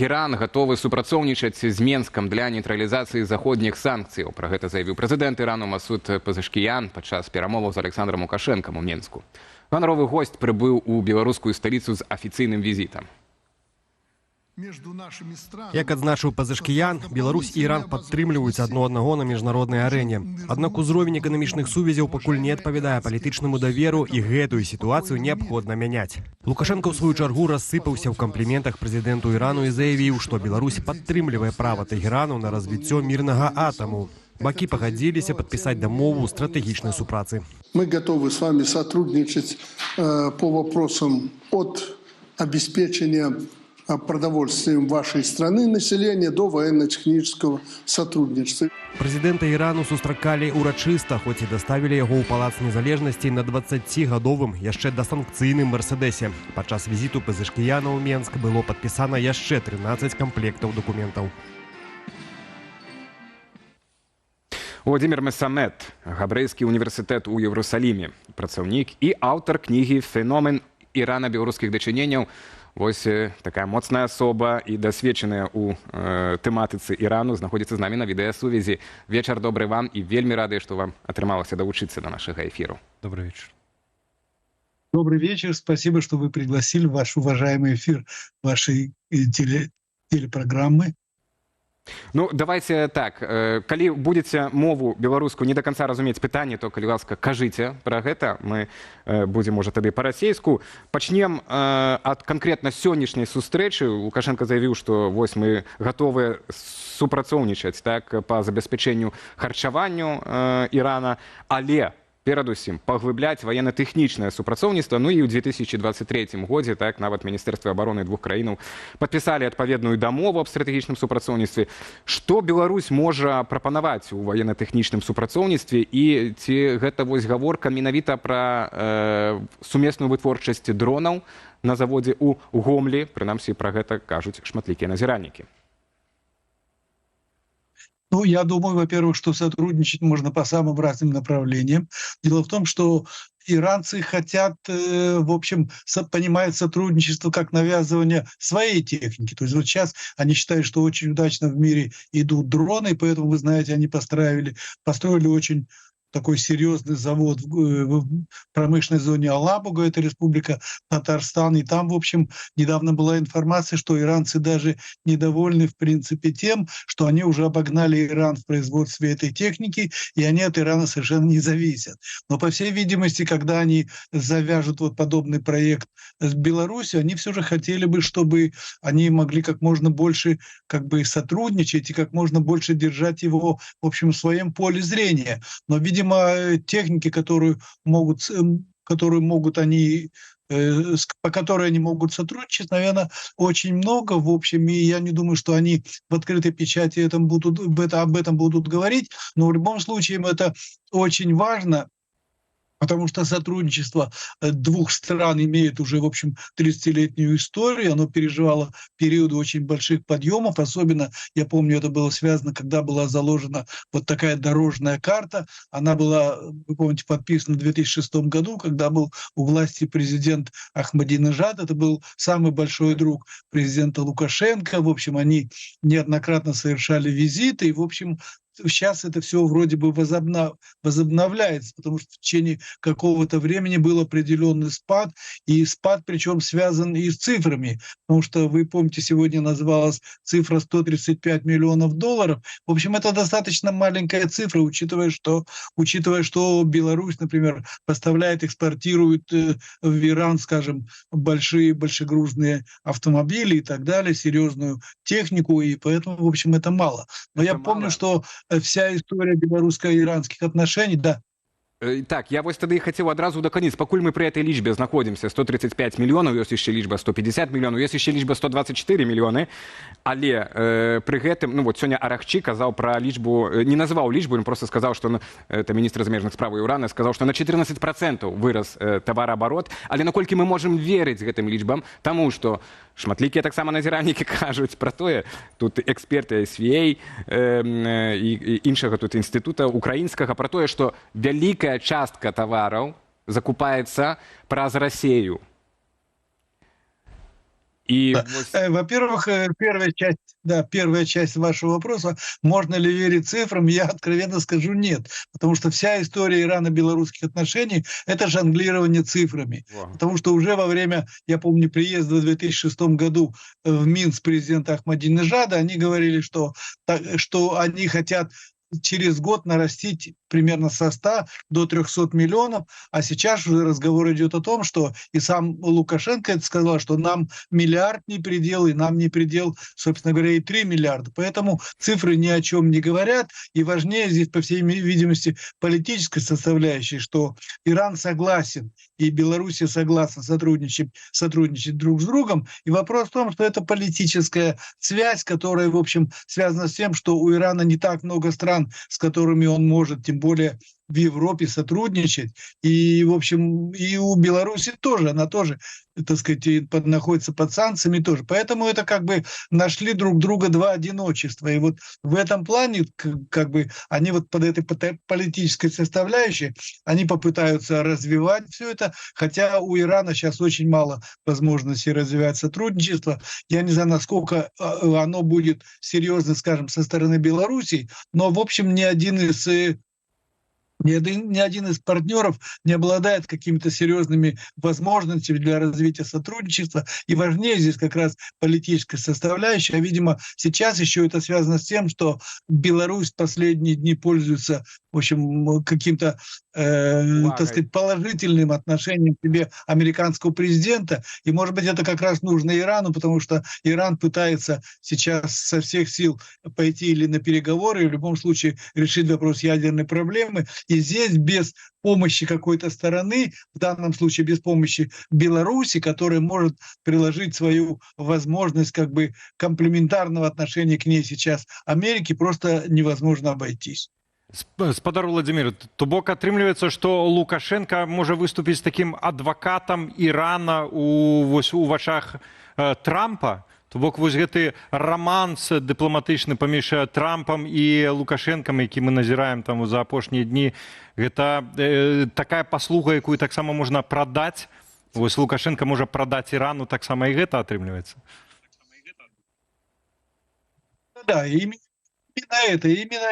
Іран готовы супрацоўнічаць з Менскам для нейтралізацыі заходніх санкцыяў. Пра гэта заявіў прэзідэнт Ірану Масуд Пезешкіян падчас перамоваў з Александром Лукашэнкам у Менску. Ганаровы госць прыбыў у беларускую сталіцу з афіцыйным візітам. Як адзначыў Пезешкіян, Беларусь і Іран падтрымліваюць адно аднаго на міжнароднай арэне. Аднак узровень эканамічных сувязяў пакуль не адпавядае палітычнаму даверу, і гэтую сітуацыю неабходна мяняць. Лукашенко ў сваю чаргу рассыпаўся ў кампліментах прэзідэнту Ірану і заявіў, што Беларусь падтрымлівае права Тэхерану на развіццё мірнага атаму. Бакі пагадзіліся падпісаць дамову стратэгічнай супрацы. Мы готовы с вами сотрудничать по вопросам от обеспечения продовольствием вашей страны населения до военно-технического сотрудничества. Прэзідэнта Ірану сустракалі урачыста, хоць і даставілі яго ў Палац Незалежнасці на 20-гадовым, яшчэ дасанкцыйным Мерседесе. Падчас візіту Пезешкіяна ў Менск было падпісана яшчэ 13 камплектаў дакументаў. Владимир Месамед, Габрэйскі універсітэт у Єрусаліме, працаўнік і аўтар кнігі «Феномен Ірана-беларускіх дачыненняў». Вось такая моцная асоба і дасведчаная ў тэматыцы Ірану знаходзіцца з намі на відэасувязі. Вечар добры вам і вельмі рады, што вам атрымалася далучыцца до нашага эфіру. Добрый вечер. Добрый вечер. Спасибо, что вы пригласили в ваш уважаемый эфир вашей телепрограммы. Ну, давайте так. Калі будете мову беларускую не до конца разумець пытанне, то, калі ласка, кажыце пра гэта. Мы будем, можа, тады па-расейску. Пачнем ад канкрэтна сённяшняй сустрэчы. Лукашенко заявіў, што вось мы гатовыя супрацоўнічаць так, па забеспячэнню харчаванню Ірана, але перадусім паглыбляць военно-тэхнічнае супрацоўніцтва. Ну і ў 2023 годзе так нават Міністэрства абароны двух краінаў падпісалі адпаведную дамову аб стратэгічным супрацоўніцтве. Што Беларусь можа прапанаваць у военно-тэхнічным супрацоўніцтве і ці гэта вось гаворка менавіта пра сумесную вытворчасць дронаў на заводзе ў Гомлі? Прынамсі пра гэта кажуць шматлікія назіральнікі. Ну, я думаю, во-первых, что сотрудничать можно по самым разным направлениям. Дело в том, что иранцы хотят, в общем, понимают сотрудничество как навязывание своей техники. То есть вот сейчас они считают, что очень удачно в мире идут дроны, поэтому, вы знаете, они построили очень такой серьезный завод в промышленной зоне Алабуга, это республика Татарстан. И там, в общем, недавно была информация, что иранцы даже недовольны, в принципе, тем, что они уже обогнали Иран в производстве этой техники, и они от Ирана совершенно не зависят. Но, по всей видимости, когда они завяжут вот подобный проект с Беларусью, они все же хотели бы, чтобы они могли как можно больше как бы сотрудничать и как можно больше держать его, в общем, в своем поле зрения. Но, видимо, техники, по которой они могут сотрудничать, наверное, очень много, в общем, и я не думаю, что они в открытой печати об этом будут говорить, но в любом случае это очень важно, потому что сотрудничество двух стран имеет уже, в общем, 30-летнюю историю. Оно переживало периоды очень больших подъемов. Особенно, я помню, это было связано, когда была заложена вот такая дорожная карта. Она была, вы помните, подписана в 2006 году, когда был у власти президент Ахмадинежад. Это был самый большой друг президента Лукашенко. В общем, они неоднократно совершали визиты. И, в общем, сейчас это все вроде бы возобновляется, потому что в течение какого-то времени был определенный спад, и спад причем связан и с цифрами, потому что, вы помните, сегодня называлась цифра $135 миллионов. В общем, это достаточно маленькая цифра, учитывая, что Беларусь, например, поставляет, экспортирует в Иран, скажем, большегрузные автомобили и так далее, серьезную технику, и поэтому, в общем, это мало. Но я помню, что вся история белорусско-иранских отношений, да. Так, я вось тады хацеў адразу даканіць, пакуль мы пры этой лічбе знаходзімся, 135 мільёнаў, ёсць яшчэ лічба 150 мільёнаў, ёсць яшчэ лічба 124 мільёны, але пры гэтым, ну вот сёння Арахчі казаў пра лічбу, не называў лічбу, ён просто сказаў, што это міністр замежных справаў Ірана, сказаў, што на 14% вырас тавараабарот, але наколькі мы можам верыць гэтым лічбам, таму што шматлікія таксама назіральнікі кажуць пра тое, тут эксперты SVA і іншага тут інстытута украінскага, пра тое, што вялікая частка тавараў закупаецца праз Расею. І Да. ось Во-первых, первая часть вашего вопроса, можно ли верить цифрам, я откровенно скажу нет. Потому что вся история ирано-белорусских отношений– это жонглирование цифрами. Ага. Потому что уже во время, я помню, приезда в 2006 году в Минск президента Ахмадинежада, они говорили, что они хотят через год нарастить примерно со 100 до 300 миллионов, а сейчас уже разговор идет о том, что и сам Лукашенко это сказал, что нам миллиард не предел, и нам не предел, собственно говоря, и 3 миллиарда. Поэтому цифры ни о чем не говорят, и важнее здесь, по всей видимости, политическая составляющая, что Иран согласен, и Белоруссия согласна сотрудничать друг с другом. И вопрос в том, что это политическая связь, которая, в общем, связана с тем, что у Ирана не так много стран, с которыми он может, тем более в Европе, сотрудничать. И, в общем, и у Беларуси тоже, она тоже, так сказать, находится под санкциями тоже. Поэтому это как бы нашли друг друга два одиночества. И вот в этом плане, как бы, они вот под этой политической составляющей, они попытаются развивать все это, хотя у Ирана сейчас очень мало возможностей развивать сотрудничество. Я не знаю, насколько оно будет серьезно, скажем, со стороны Беларуси, но, в общем, ни один из партнеров не обладает какими-то серьезными возможностями для развития сотрудничества. И важнее здесь как раз политическая составляющая. Видимо, сейчас еще это связано с тем, что Беларусь в последние дни пользуется, в общем, каким-то так сказать, положительным отношением к себе американского президента. И, может быть, это как раз нужно Ирану, потому что Иран пытается сейчас со всех сил пойти или на переговоры, и в любом случае решить вопрос ядерной проблемы. И здесь без помощи какой-то стороны, в данном случае без помощи Беларуси, которая может приложить свою возможность как бы комплементарного отношения к ней сейчас Америки, просто невозможно обойтись. Спадар Владимир, то бок атрымліваецца, што Лукашенко можа выступіць такім адвакатам Ірана у вачах Трампа? То бок вось гэты раманс дыпламатычны паміж Трампам і Лукашэнкам, які мы назіраем там за апошнія дні, гэта такая паслуга, якую таксама можна прадаць. Вось Лукашенко можа прадаць Ірану, таксама і гэта атрымліваецца. Да, именно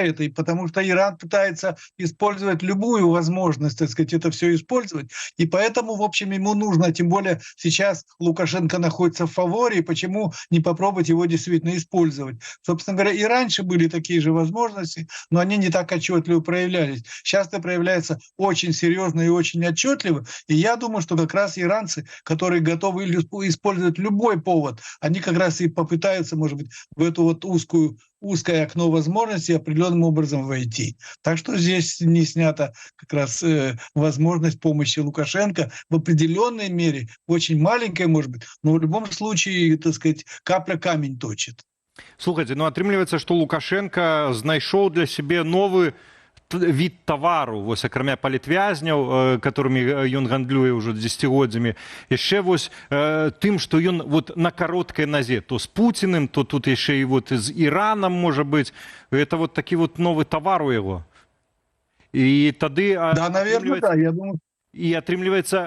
это, потому что Иран пытается использовать любую возможность, так сказать, это все использовать, и поэтому, в общем, ему нужно, тем более сейчас Лукашенко находится в фаворе, и почему не попробовать его действительно использовать. Собственно говоря, и раньше были такие же возможности, но они не так отчетливо проявлялись. Сейчас это проявляется очень серьезно и очень отчетливо, и я думаю, что как раз иранцы, которые готовы использовать любой повод, они как раз и попытаются, может быть, в эту вот узкое окно возможностей определенным образом войти. Так что здесь не снята как раз возможность помощи Лукашенко в определенной мере, очень маленькой, может быть, но в любом случае, так сказать, капля камень точит. Слухайте, ну атрымліваецца, што Лукашенко знайшоў для сябе новы від тавару, вось акрамя палітвязняў, которымі ён гандлюе ўжо дзесяцігоддзямі, яшчэ вось тым, што ён вот на кароткай назе, то з Пуціным, то тут яшчэ і вот з Іранам, можа быць, это вот такі вот новы тавар у яго. І тады... Да, наверное, да, я думаю. І атрымліваецца,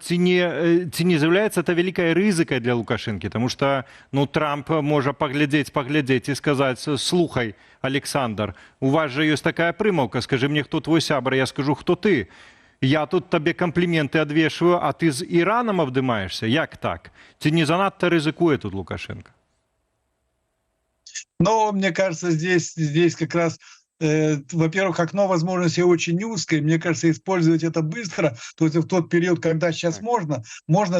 ці не з'яўляецца это вялікая рызыка для Лукашэнкі, тому што ну, Трамп можа паглядзець і сказаць: слухай, Александр, у вас же ёсць такая прымаўка, скажы мне, хто твой сябра, я скажу, хто ты. Я тут табе компліменты адвешваю, а ты з Іранам абдымаешься? Як так? Ці не занадта рызыкуе тут Лукашенко? Но мне кажется, здесь как раз во-первых, окно возможностей очень узкое. Мне кажется, использовать это быстро, то есть в тот период, когда сейчас можно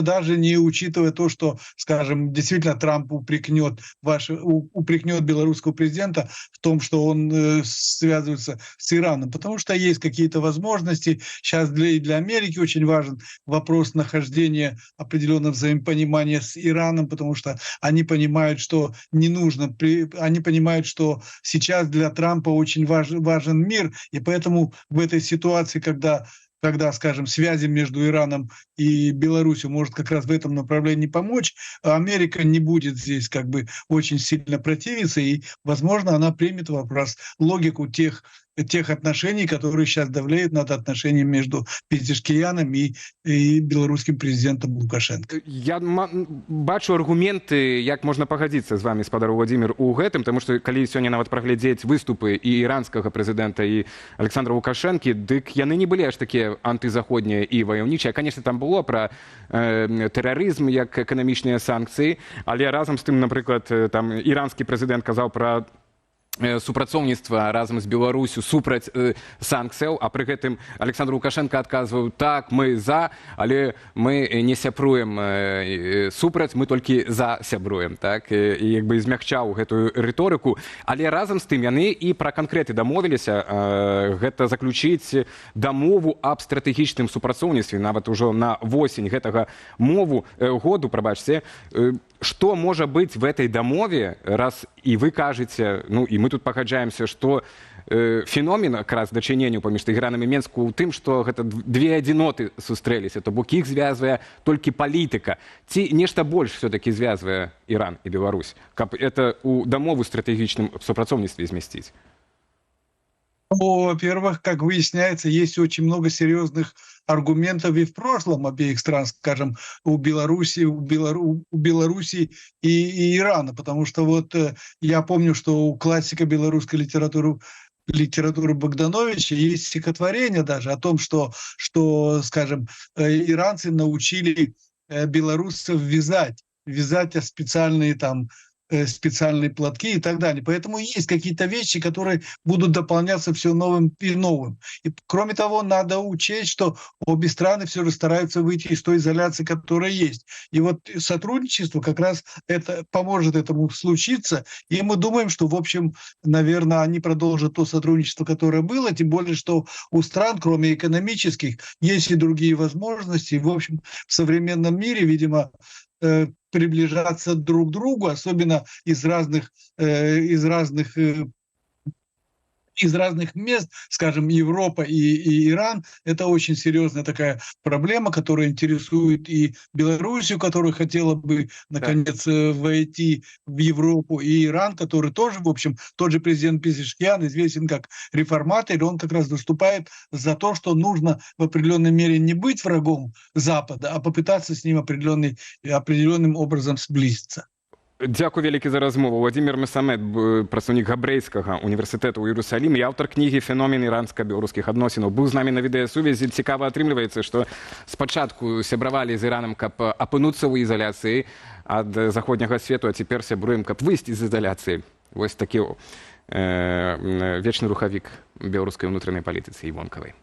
даже не учитывая то, что, скажем, действительно Трамп упрекнет белорусского президента в том, что он связывается с Ираном, потому что есть какие-то возможности. Сейчас для Америки очень важен вопрос нахождения определенного взаимопонимания с Ираном, потому что они понимают, что не нужно, они понимают, что сейчас для Трампа очень важен мир, и поэтому в этой ситуации, когда, скажем, связи между Ираном и Беларусью может как раз в этом направлении помочь, Америка не будет здесь как бы очень сильно противиться, и, возможно, она примет вопрос, логику тех тех отношений, которые сейчас давлеют над отношениями между Пезешкияном и белорусским президентом Лукашенко. Я бачу аргументы, як можна пагадзіцца з вами, спадар Владимир, у гэтым, тому што калі сёння нават праглядзець выступы і іранскага прэзідэнта і Александра Лукашэнкі, дык яны не былі аж такія антызаходнія і ваяўнічыя. Конечно, там было пра тэрарызм як эканамічныя санкцыі, але разам з тым, напрыклад, там іранскі прэзідэнт казаў пра супрацоўніцтва разам з Беларусю супраць санкцыяў, а пры гэтым Александр Лукашенко адказваў: так, мы за, але мы не сябруем супраць, мы толькі за сябруем, так, і як бы змягчаў гэтую рыторыку. Але разам з тым яны і пра канкрэты дамовіліся, гэта заключыць дамову аб стратэгічным супрацоўніцтве нават ужо на восень гэтага году, прабачце. Что может быть в этой домове, раз и вы кажете, ну и мы тут пагаджаемся, что феномен как раз дачынення паміж Тэгеранам і Менску ў тым, што гэта две адзіноты сустрэліся, то бок іх звязвае толькі палітыка. Ці нешта больш все-таки звязвае Іран і Беларусь, каб это у дамову стратэгічным супрацоўніцтве змясціць? Во-первых, как выясняется, есть очень много серьезных аргументов и в прошлом обеих стран, скажем, у Беларуси и Ирана, потому что вот я помню, что у классика белорусской литературы Богдановича есть стихотворение даже о том, что скажем, иранцы научили белорусов вязать специальные там специальные платки и так далее. Поэтому есть какие-то вещи, которые будут дополняться все новым и новым. И кроме того, надо учесть, что обе страны все же стараются выйти из той изоляции, которая есть. И вот сотрудничество как раз это поможет этому случиться. И мы думаем, что, в общем, наверное, они продолжат то сотрудничество, которое было, тем более, что у стран, кроме экономических, есть и другие возможности. И, в общем, в современном мире, видимо, приближаться друг к другу, особенно из разных мест, скажем, Европа и Иран, это очень серьезная такая проблема, которая интересует и Белоруссию, которая хотела бы, наконец, войти в Европу, и Иран, который тоже, в общем, тот же президент Пезешкиян известен как реформатор, он как раз выступает за то, что нужно в определенной мере не быть врагом Запада, а попытаться с ним определенным образом сблизиться. Дзякуй вялікі за размову. Владимир Месамед, прадстаўнік Габрэйскага універсітэту ў Іерусаліме і аўтар кнігі «Феномен іранска-беларускіх адносінаў». Быў з намі на відэасувязі. Цікава атрымліваецца, што спачатку сябравалі з Іранам, каб апынуцца ў ізаляцыі ад заходняга свету, а цяпер сябруем, каб выйсці з ізаляцыі. Вось такі вечны рухавік беларускай унутранай палітыцы і вонкавай.